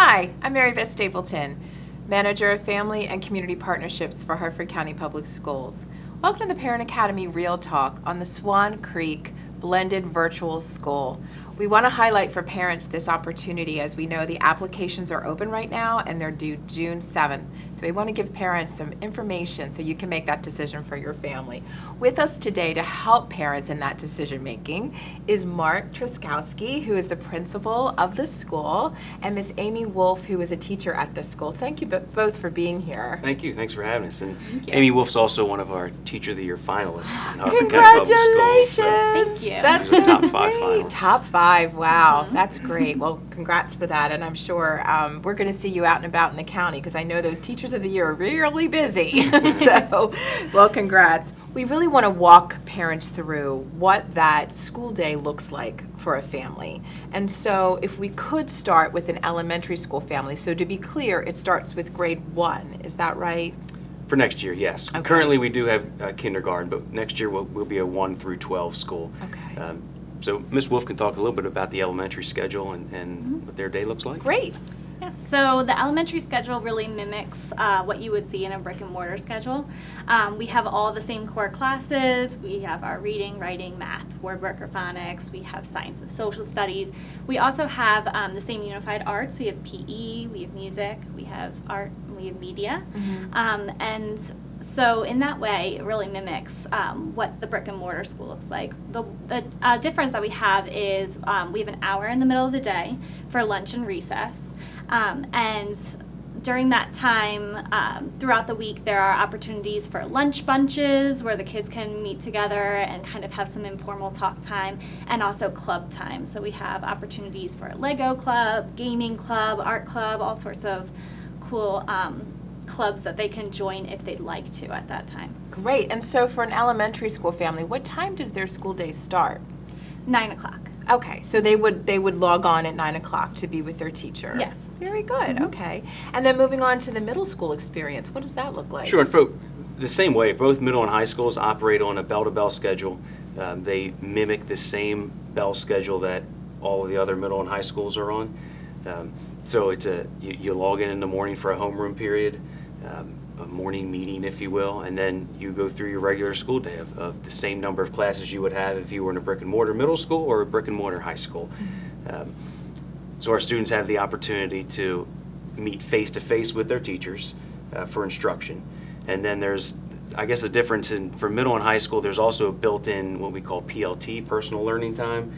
Hi, I'm Mary Beth Stapleton, Manager of Family and Community Partnerships for Hartford County Public Schools. Welcome to the Parent Academy Real Talk on the Swan Creek Blended Virtual School. We want to highlight for parents this opportunity, as we know the applications are open right now and they're due June 7th. So we want to give parents some information so you can make that decision for your family. With us today to help parents in that decision making is Mark Truskowski, who is the principal of the school, and Miss Amy Wolf, who is a teacher at the school. Thank you both for being here. Thank you. Thanks for having us. And Amy Wolf's also one of our Teacher of the Year finalists in Hartford County Public Schools. So Congratulations! Thank you. That's the top 5 finalists. Top 5, wow, that's great. Well, congrats for that, and I'm sure we're going to see you out and about in the county, because I know those Teachers of the Year are really busy. So, well, congrats. We really want to walk parents through what that school day looks like for a family. And so if we could start with an elementary school family. So to be clear, it starts with grade 1, is that right? For next year, yes. Okay. Currently, we do have kindergarten, but next year we'll be a 1 through 12 school. Okay. So Ms. Wolf can talk a little bit about the elementary schedule and what their day looks like. Great. Yeah, so the elementary schedule really mimics what you would see in a brick and mortar schedule. We have all the same core classes. We have our reading, writing, math, word work, or phonics. We have science and social studies. We also have the same unified arts. We have PE, we have music, we have art, and we have media. And so in that way, it really mimics what the brick and mortar school looks like. The difference that we have is we have an hour in the middle of the day for lunch and recess. And during that time, throughout the week, there are opportunities for lunch bunches where the kids can meet together and kind of have some informal talk time, and also club time. So we have opportunities for a Lego club, gaming club, art club, all sorts of cool clubs that they can join if they'd like to at that time. Great. And so for an elementary school family, what time does their school day start? 9 o'clock. Okay, so they would log on at 9 o'clock to be with their teacher. Yes. Very good. Okay. And then moving on to the middle school experience, what does that look like? Sure. And for the same way, both middle and high schools operate on a bell-to-bell schedule. They mimic the same bell schedule that all of the other middle and high schools are on. So it's you log in the morning for a homeroom period, a morning meeting, if you will, and then you go through your regular school day of the same number of classes you would have if you were in a brick and mortar middle school or a brick and mortar high school. So our students have the opportunity to meet face to face with their teachers for instruction. And then there's, I guess, a difference for middle and high school. There's also built in what we call PLT, personal learning time.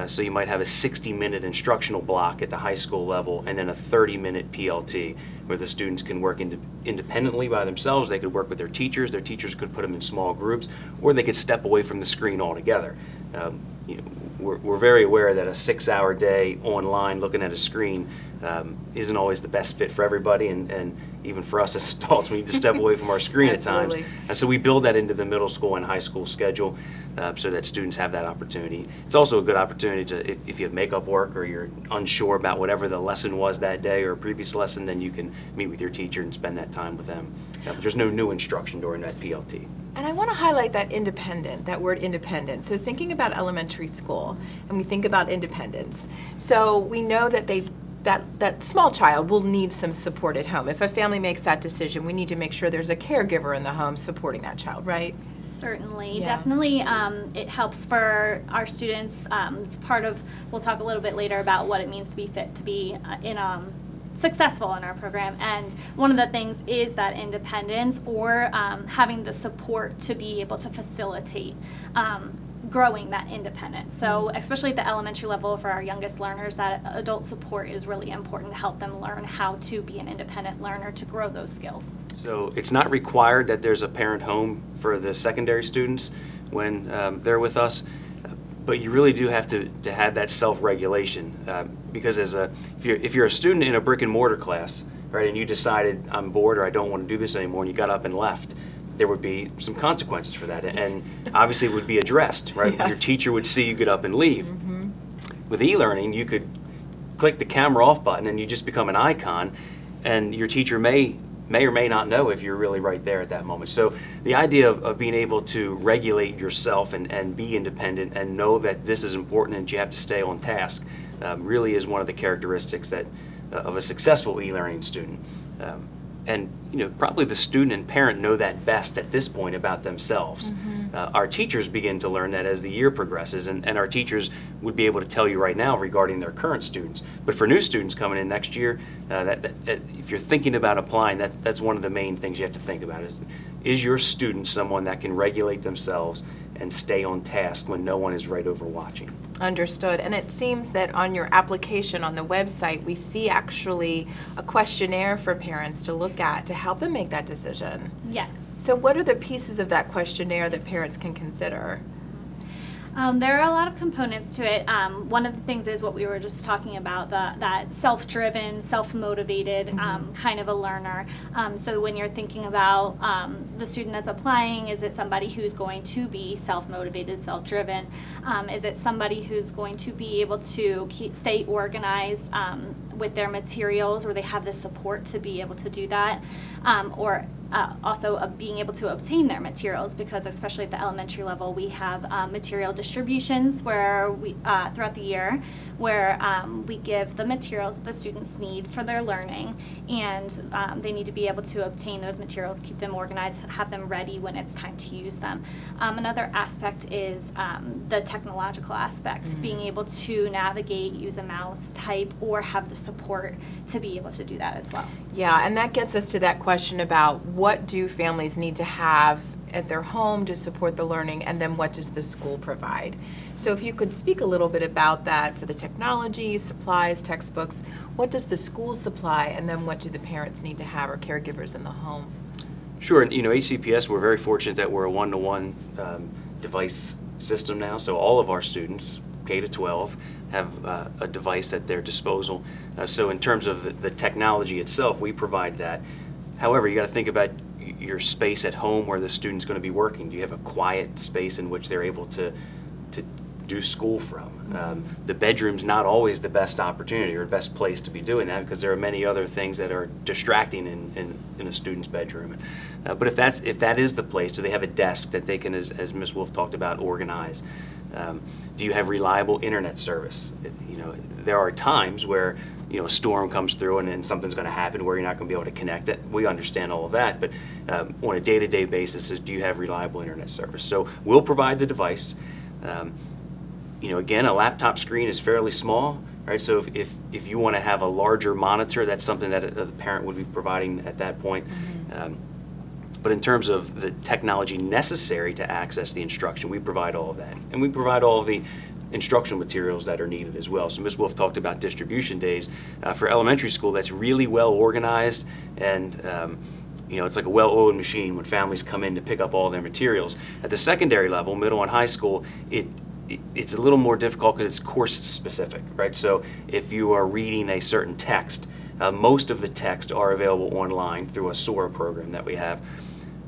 So you might have a 60-minute instructional block at the high school level, and then a 30-minute PLT where the students can work independently by themselves. They could work with their teachers teachers could put them in small groups, or they could step away from the screen altogether. We're very aware that a 6-hour day online looking at a screen isn't always the best fit for everybody, and even for us as adults, we need to step away from our screen at times. And so we build that into the middle school and high school schedule so that students have that opportunity. It's also a good opportunity to, if you have makeup work or you're unsure about whatever the lesson was that day or a previous lesson, then you can meet with your teacher and spend that time with them. There's no new instruction during that PLT. And I want to highlight that word independent. So thinking about elementary school, and we think about independence. So we know that that small child will need some support at home. If a family makes that decision, we need to make sure there's a caregiver in the home supporting that child, right? Certainly, Yeah. definitely. It helps for our students. It's part of, we'll talk a little bit later about what it means to be fit to be successful in our program, and one of the things is that independence, or having the support to be able to facilitate growing that independence. So especially at the elementary level for our youngest learners, that adult support is really important to help them learn how to be an independent learner, to grow those skills. So it's not required that there's a parent home for the secondary students when they're with us, but you really do have to have that self-regulation because if you're a student in a brick and mortar class, right, and you decided I'm bored or I don't want to do this anymore, and you got up and left, there would be some consequences for that, and obviously it would be addressed, right? Yes. Your teacher would see you get up and leave. With e-learning, you could click the camera off button and you just become an icon, and your teacher may or may not know if you're really right there at that moment. So the idea of being able to regulate yourself and be independent and know that this is important and you have to stay on task really is one of the characteristics that of a successful e-learning student. And probably the student and parent know that best at this point about themselves. Our teachers begin to learn that as the year progresses, and our teachers would be able to tell you right now regarding their current students. But for new students coming in next year, that if you're thinking about applying, that's one of the main things you have to think about is your student someone that can regulate themselves and stay on task when no one is right over watching? Understood. And it seems that on your application on the website, we see actually a questionnaire for parents to look at to help them make that decision. Yes. So what are the pieces of that questionnaire that parents can consider? There are a lot of components to it. One of the things is what we were just talking about, that self-driven, self-motivated kind of a learner. So when you're thinking about the student that's applying, is it somebody who's going to be self-motivated, self-driven? Is it somebody who's going to be able to stay organized with their materials, or they have the support to be able to do that? Or also being able to obtain their materials, because especially at the elementary level, we have material distributions where we throughout the year, where we give the materials that the students need for their learning, and they need to be able to obtain those materials, keep them organized, have them ready when it's time to use them. Another aspect is the technological aspect, being able to navigate, use a mouse, type, or have the support to be able to do that as well. Yeah, and that gets us to that question about what do families need to have at their home to support the learning, and then what does the school provide? So if you could speak a little bit about that for the technology, supplies, textbooks, what does the school supply, and then what do the parents need to have, or caregivers in the home? Sure, and HCPS, we're very fortunate that we're a one-to-one device system now, so all of our students, K to 12, have a device at their disposal. So in terms of the technology itself, we provide that. However, you got to think about your space at home where the student's going to be working. Do you have a quiet space in which they're able to do school from? The bedroom's not always the best opportunity or best place to be doing that, because there are many other things that are distracting in a student's bedroom. But if that is the place, do they have a desk that they can, as Ms. Wolf talked about, organize? Do you have reliable internet service? There are times where a storm comes through and something's going to happen where you're not going to be able to connect. That we understand all of that, but on a day-to-day basis, do you have reliable internet service? So we'll provide the device. Again, a laptop screen is fairly small, right? So if you want to have a larger monitor, that's something that the parent would be providing at that point. But in terms of the technology necessary to access the instruction, we provide all of that. And we provide all of the instructional materials that are needed as well. So Ms. Wolf talked about distribution days. For elementary school, that's really well organized, and it's like a well-oiled machine when families come in to pick up all their materials. At the secondary level, middle and high school, it's a little more difficult because it's course specific, right? So if you are reading a certain text, most of the texts are available online through a SORA program that we have.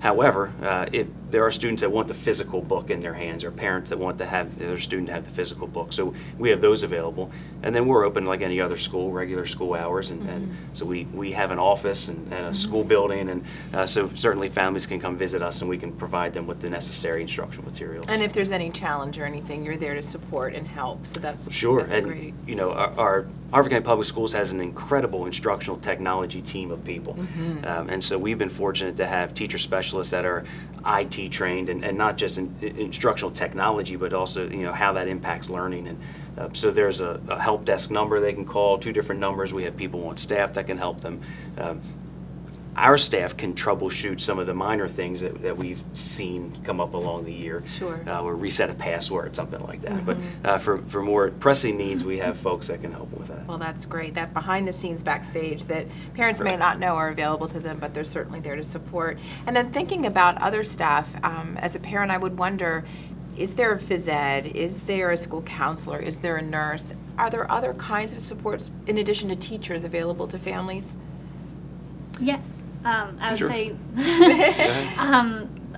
However, if there are students that want the physical book in their hands, or parents that want to have their student have the physical book, so we have those available. And then we're open like any other school, regular school hours, and so we have an office and a school building, and so certainly families can come visit us, and we can provide them with the necessary instructional materials. And if there's any challenge or anything, you're there to support and help. So that's sure. That's and great. Our Harford County Public Schools has an incredible instructional technology team of people, and so we've been fortunate to have teacher specialists that are IT trained, and not just in instructional technology, but also how that impacts learning. And so there's a help desk number they can call, 2 different numbers. We have people on staff that can help them. Our staff can troubleshoot some of the minor things that we've seen come up along the year. Sure. Or reset a password, something like that. But for more pressing needs, we have folks that can help with that. Well, that's great. That behind the scenes backstage that parents may not know are available to them, but they're certainly there to support. And then thinking about other staff, as a parent, I would wonder, is there a phys ed? Is there a school counselor? Is there a nurse? Are there other kinds of supports in addition to teachers available to families? Yes. I would Sure. say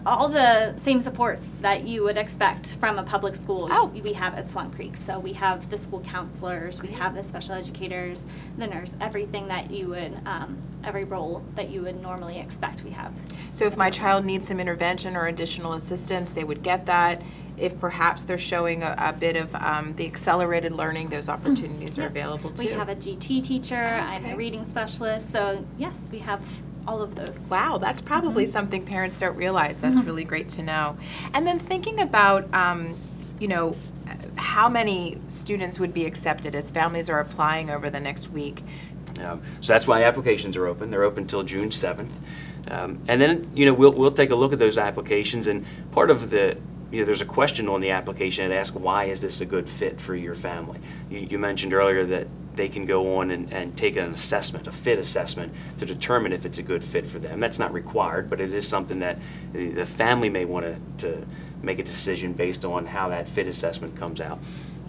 all the same supports that you would expect from a public school we have at Swan Creek. So we have the school counselors, we have the special educators, the nurse, everything that you would, every role that you would normally expect we have. So if my child needs some intervention or additional assistance, they would get that. if perhaps they're showing a bit of the accelerated learning, those opportunities are Yes. available too. We have a GT teacher, I'm Okay. a reading specialist, so yes, we have all of those. Wow, that's probably something parents don't realize. That's really great to know. And then thinking about, you know, how many students would be accepted as families are applying over the next week. So that's why applications are open. They're open until June 7th. And then, you know, we'll take a look at those applications, and part of the, you know, there's a question on the application that asks, why is this a good fit for your family? You mentioned earlier that they can go on and take an assessment, a fit assessment, to determine if it's a good fit for them. That's not required, but it is something that the family may want to make a decision based on how that fit assessment comes out.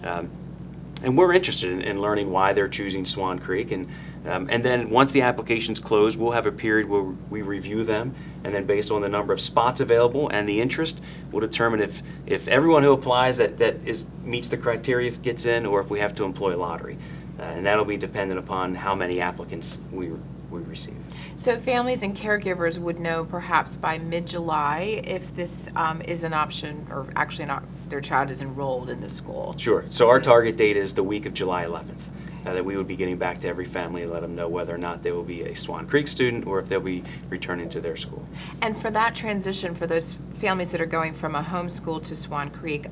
And we're interested in learning why they're choosing Swan Creek. And then once the application's closed, we'll have a period where we review them. And then based on the number of spots available and the interest, we'll determine if everyone who applies that meets the criteria gets in, or if we have to employ lottery. And that'll be dependent upon how many applicants we receive. So families and caregivers would know perhaps by mid-July if this is an option, or actually not, their child is enrolled in the school. Sure. So our target date is the week of July 11th. That we would be getting back to every family and let them know whether or not they will be a Swan Creek student or if they'll be returning to their school. And for that transition, for those families that are going from a home school to Swan Creek,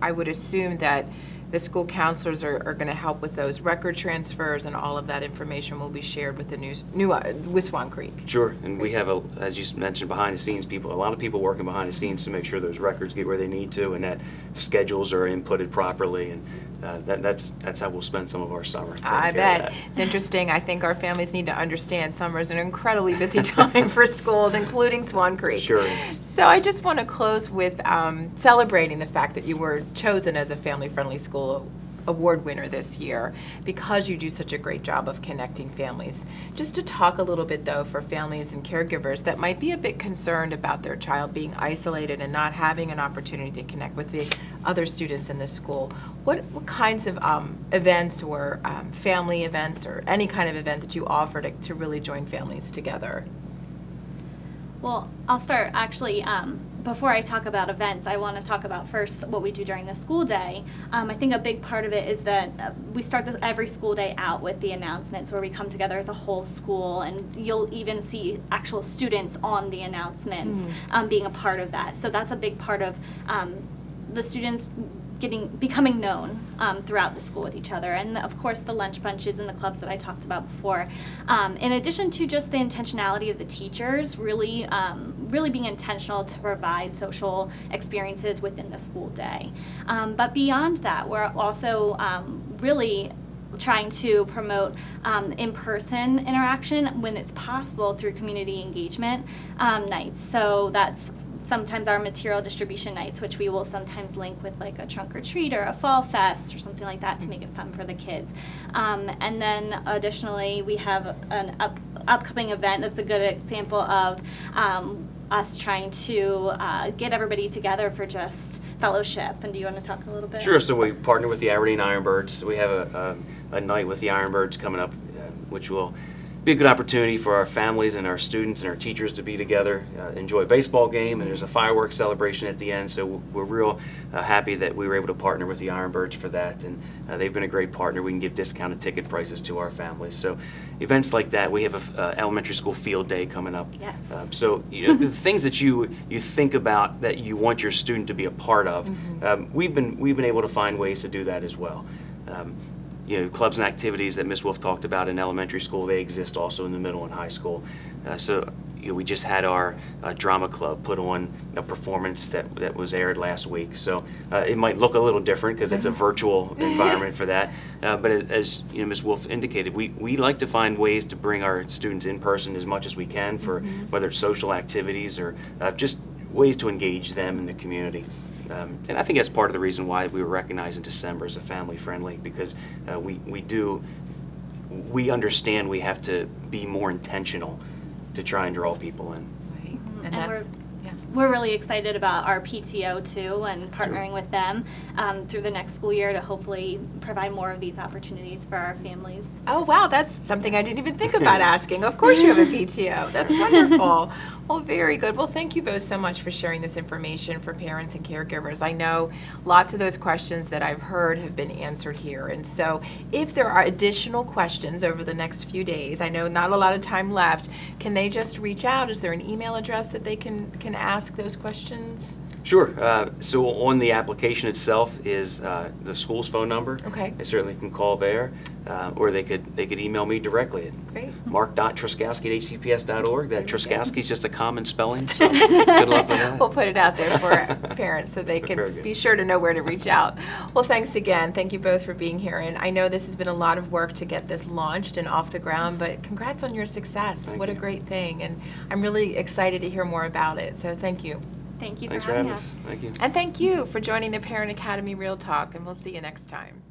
I would assume that the school counselors are going to help with those record transfers, and all of that information will be shared with the with Swan Creek. Sure, and we have, as you mentioned, behind the scenes people, a lot of people working behind the scenes to make sure those records get where they need to, and that schedules are inputted properly, and that's how we'll spend some of our summer. I bet. It's interesting. I think our families need to understand summer is an incredibly busy time for schools, including Swan Creek. Sure is. So I just want to close with celebrating the fact that you were chosen as a family-friendly school award winner this year, because you do such a great job of connecting families. Just to talk a little bit, though, for families and caregivers that might be a bit concerned about their child being isolated and not having an opportunity to connect with the other students in the school, what kinds of events or family events or any kind of event that you offer to really join families together? Well, I'll start actually. Before I talk about events, I want to talk about first what we do during the school day. I think a big part of it is that we start every school day out with the announcements, where we come together as a whole school, and you'll even see actual students on the announcements being a part of that. So that's a big part of the students becoming known throughout the school with each other, and of course the lunch bunches and the clubs that I talked about before. In addition to just the intentionality of the teachers, really being intentional to provide social experiences within the school day. But beyond that, we're also really trying to promote in-person interaction when it's possible through community engagement nights. So that's sometimes our material distribution nights, which we will sometimes link with like a trunk or treat or a fall fest or something like that to make it fun for the kids. And then additionally, we have an upcoming event that's a good example of us trying to get everybody together for just fellowship. And do you want to talk a little bit? Sure. So we partner with the Aberdeen Ironbirds. We have a night with the Ironbirds coming up, which will be a good opportunity for our families and our students and our teachers to be together, enjoy a baseball game, and there's a fireworks celebration at the end. So we're real happy that we were able to partner with the Ironbirds for that, and they've been a great partner. We can give discounted ticket prices to our families. So events like that. We have a elementary school field day coming up. Yes. So the things that you think about that you want your student to be a part of, we've been able to find ways to do that as well. Clubs and activities that Ms. Wolf talked about in elementary school, they exist also in the middle and high school. We just had our drama club put on a performance that was aired last week. So it might look a little different because it's a virtual environment for that. But as Ms. Wolf indicated, we like to find ways to bring our students in person as much as we can for whether it's social activities or just ways to engage them in the community. And I think that's part of the reason why we were recognized in December as a family-friendly, because we understand we have to be more intentional to try and draw people in. Right. And that's, we're really excited about our PTO too, and partnering with them through the next school year to hopefully provide more of these opportunities for our families. Oh, wow, that's something I didn't even think about asking. Of course you have a PTO. That's wonderful. Well, very good. Well, thank you both so much for sharing this information for parents and caregivers. I know lots of those questions that I've heard have been answered here. And so if there are additional questions over the next few days, I know not a lot of time left, can they just reach out? Is there an email address that they can ask those questions? Sure. So on the application itself is the school's phone number. Okay. They certainly can call there, or they could email me directly at Great. mark.truskowski@hcps.org. That There we go. Truskowski is just a common spelling, so good luck with that. We'll put it out there for parents so they Very can good. be sure to know where to reach out. Well, thanks again. Thank you both for being here. And I know this has been a lot of work to get this launched and off the ground, but congrats on your success. Thank What a you. great thing. And I'm really excited to hear more about it. So thank you. Thank you Thanks for for having having us. us. Thank you. And thank you for joining the Parent Academy Real Talk. And we'll see you next time.